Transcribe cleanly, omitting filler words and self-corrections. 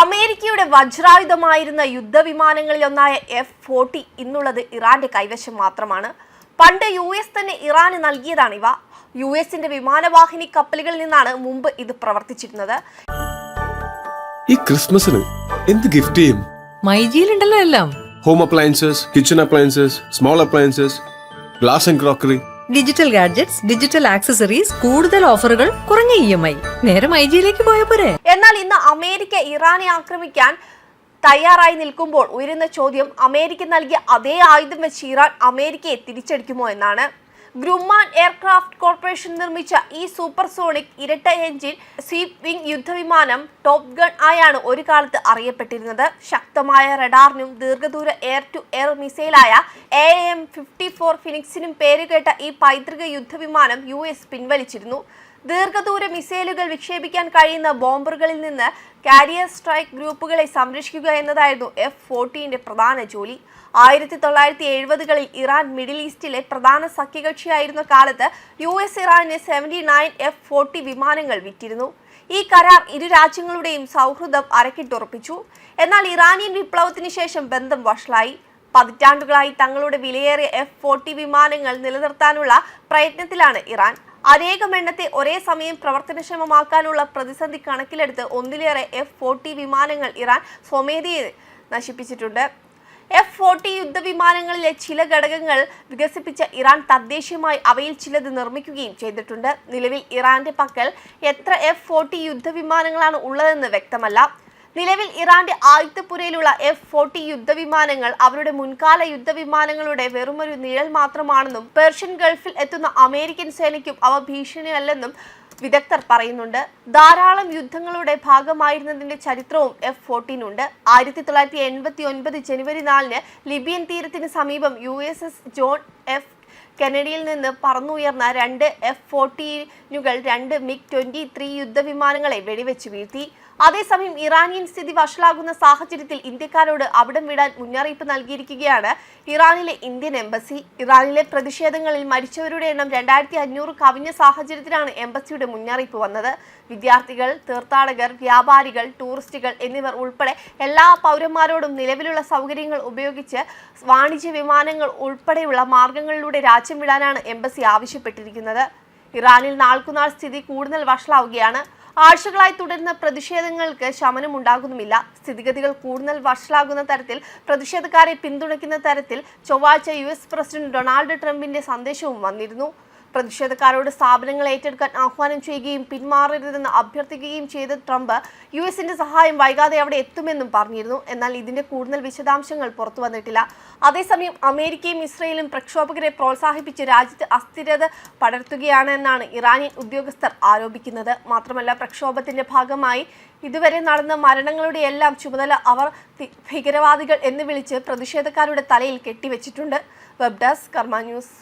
അമേരിക്കയുടെ വജ്രായുധമായിരുന്ന യുദ്ധവിമാനങ്ങളിലൊന്നായ F-40 ഇന്നുള്ളത് ഇറാന്റെ കൈവശം മാത്രമാണ്. പണ്ട് US തന്നെ ഇറാന് നൽകിയതാണിവ. US-ന്റെ വിമാനവാഹിനി കപ്പലുകളിൽ നിന്നാണ് മുമ്പ് ഇത് പ്രവർത്തിച്ചിരുന്നത്. ഈ ക്രിസ്മസിന് എന്ത് ഗിഫ്റ്റ് ചെയ്യും? മൈജിയിലുണ്ടല്ലോ എല്ലാം. Home appliances, kitchen appliances, small appliances, glass and crockery, digital gadgets, digital accessories, കൂടുതൽ ഓഫറുകൾ, കുറഞ്ഞ EMI. നേരെ മൈജിയിലേക്ക് പോയ പോരെ. എന്നാൽ ഇന്ന് അമേരിക്ക ഇറാനെ ആക്രമിക്കാൻ തയ്യാറായി നിൽക്കുമ്പോൾ ഉയരുന്ന ചോദ്യം, അമേരിക്ക നൽകിയ അതേ ആയുധം വെച്ച് ഇറാൻ അമേരിക്കയെ തിരിച്ചടിക്കുമോ എന്നാണ്. ഗ്രൂമാൻ എയർക്രാഫ്റ്റ് കോർപ്പറേഷൻ നിർമ്മിച്ച ഈ സൂപ്പർസോണിക് ഇരട്ട എഞ്ചിൻ സ്വീപ്പ് വിംഗ് യുദ്ധവിമാനം ടോപ്പ് ഗൺ ആയാണ് ഒരു കാലത്ത് അറിയപ്പെട്ടിരുന്നത്. ശക്തമായ റഡാറിനും ദീർഘദൂര എയർ ടു എയർ മിസൈലായ AIM-54 ഫിനിക്സിനും പേരുകേട്ട ഈ പൈതൃക യുദ്ധവിമാനം US പിൻവലിച്ചിരുന്നു. ദീർഘദൂര മിസൈലുകൾ വിക്ഷേപിക്കാൻ കഴിയുന്ന ബോംബറുകളിൽ നിന്ന് കാരിയർ സ്ട്രൈക്ക് ഗ്രൂപ്പുകളെ സംരക്ഷിക്കുക എന്നതായിരുന്നു F-40ന്റെ പ്രധാന ജോലി. 1970കളിൽ ഇറാൻ മിഡിൽ ഈസ്റ്റിലെ പ്രധാന സഖ്യകക്ഷിയായിരുന്ന കാലത്ത് US ഇറാന് 79 F-40 വിമാനങ്ങൾ വിറ്റിരുന്നു. ഈ കരാർ ഇരു രാജ്യങ്ങളുടെയും സൗഹൃദം അരക്കിട്ടുറപ്പിച്ചു. എന്നാൽ ഇറാനിയൻ വിപ്ലവത്തിന് ശേഷം ബന്ധം വഷളായി. പതിറ്റാണ്ടുകളായി തങ്ങളുടെ വിലയേറിയ F-40 വിമാനങ്ങൾ നിലനിർത്താനുള്ള പ്രയത്നത്തിലാണ് ഇറാൻ. അനേകം എണ്ണത്തെ ഒരേ സമയം പ്രവർത്തനക്ഷമമാക്കാനുള്ള പ്രതിസന്ധി കണക്കിലെടുത്ത് ഒന്നിലേറെ F-40 വിമാനങ്ങൾ ഇറാൻ സ്വമേധയെ നശിപ്പിച്ചിട്ടുണ്ട്. F-40 യുദ്ധവിമാനങ്ങളിലെ ചില ഘടകങ്ങൾ വികസിപ്പിച്ച ഇറാൻ തദ്ദേശീയമായി അവയിൽ ചിലത് നിർമ്മിക്കുകയും ചെയ്തിട്ടുണ്ട്. നിലവിൽ ഇറാന്റെ പക്കൽ എത്ര F-40 യുദ്ധവിമാനങ്ങളാണ് ഉള്ളതെന്ന് വ്യക്തമല്ല. നിലവിൽ ഇറാന്റെ ആയുധപ്പുരയിലുള്ള F-40 യുദ്ധവിമാനങ്ങൾ അവരുടെ മുൻകാല യുദ്ധവിമാനങ്ങളുടെ വെറുമൊരു നിഴൽ മാത്രമാണെന്നും പേർഷ്യൻ ഗൾഫിൽ എത്തുന്ന അമേരിക്കൻ സേനയ്ക്കും അവ ഭീഷണിയല്ലെന്നും വിദഗ്ധർ പറയുന്നുണ്ട്. ധാരാളം യുദ്ധങ്ങളുടെ ഭാഗമായിരുന്നതിന്റെ ചരിത്രവും F-40 1989 ജനുവരി 4 ലിബിയൻ തീരത്തിന് സമീപം USS ജോൺ F കെനഡിയിൽ നിന്ന് പറന്നുയർന്ന 2 F-40നുകൾ 2 MiG-23 യുദ്ധവിമാനങ്ങളെ വെടിവെച്ച് വീഴ്ത്തി. അതേസമയം ഇറാനിയൻ സ്ഥിതി വഷളാകുന്ന സാഹചര്യത്തിൽ ഇന്ത്യക്കാരോട് അവിടം വിടാൻ മുന്നറിയിപ്പ് നൽകിയിരിക്കുകയാണ് ഇറാനിലെ ഇന്ത്യൻ എംബസി. ഇറാനിലെ പ്രതിഷേധങ്ങളിൽ മരിച്ചവരുടെ എണ്ണം 2500 കവിഞ്ഞ സാഹചര്യത്തിലാണ് എംബസിയുടെ മുന്നറിയിപ്പ് വന്നത്. വിദ്യാർത്ഥികൾ, തീർത്ഥാടകർ, വ്യാപാരികൾ, ടൂറിസ്റ്റുകൾ എന്നിവർ ഉൾപ്പെടെ എല്ലാ പൗരന്മാരോടും നിലവിലുള്ള സൗകര്യങ്ങൾ ഉപയോഗിച്ച് വാണിജ്യ വിമാനങ്ങൾ ഉൾപ്പെടെയുള്ള മാർഗങ്ങളിലൂടെ രാജ്യം വിടാനാണ് എംബസി ആവശ്യപ്പെട്ടിരിക്കുന്നത്. ഇറാനിൽ നാൾക്കുനാൾ സ്ഥിതി കൂടുതൽ വഷളാവുകയാണ്. ആഴ്ചകളായി തുടരുന്ന പ്രതിഷേധങ്ങൾക്ക് ശമനമുണ്ടാകുന്നുമില്ല. സ്ഥിതിഗതികൾ കൂടുതൽ വഷളാകുന്ന തരത്തിൽ പ്രതിഷേധക്കാരെ പിന്തുണയ്ക്കുന്ന തരത്തിൽ ചൊവ്വാഴ്ച US പ്രസിഡന്റ് ഡൊണാൾഡ് ട്രംപിന്റെ സന്ദേശവും വന്നിരുന്നു. പ്രതിഷേധക്കാരോട് സ്ഥാപനങ്ങൾ ഏറ്റെടുക്കാൻ ആഹ്വാനം ചെയ്യുകയും പിന്മാറരുതെന്ന് അഭ്യർത്ഥിക്കുകയും ചെയ്ത ട്രംപ് US-ന്റെ സഹായം വൈകാതെ അവിടെ എത്തുമെന്നും പറഞ്ഞിരുന്നു. എന്നാൽ ഇതിന്റെ കൂടുതൽ വിശദാംശങ്ങൾ പുറത്തു വന്നിട്ടില്ല. അതേസമയം അമേരിക്കയും ഇസ്രയേലും പ്രക്ഷോഭകരെ പ്രോത്സാഹിപ്പിച്ച് രാജ്യത്ത് അസ്ഥിരത പടർത്തുകയാണ് എന്നാണ് ഇറാനിയൻ ഉദ്യോഗസ്ഥർ ആരോപിക്കുന്നത്. മാത്രമല്ല, പ്രക്ഷോഭത്തിന്റെ ഭാഗമായി ഇതുവരെ നടന്ന മരണങ്ങളുടെ എല്ലാം ചുമതല അവർ ഭീകരവാദികൾ എന്ന് വിളിച്ച് പ്രതിഷേധക്കാരുടെ തലയിൽ കെട്ടിവെച്ചിട്ടുണ്ട്. വെബ് ഡെസ്ക് കർമ്മ ന്യൂസ്.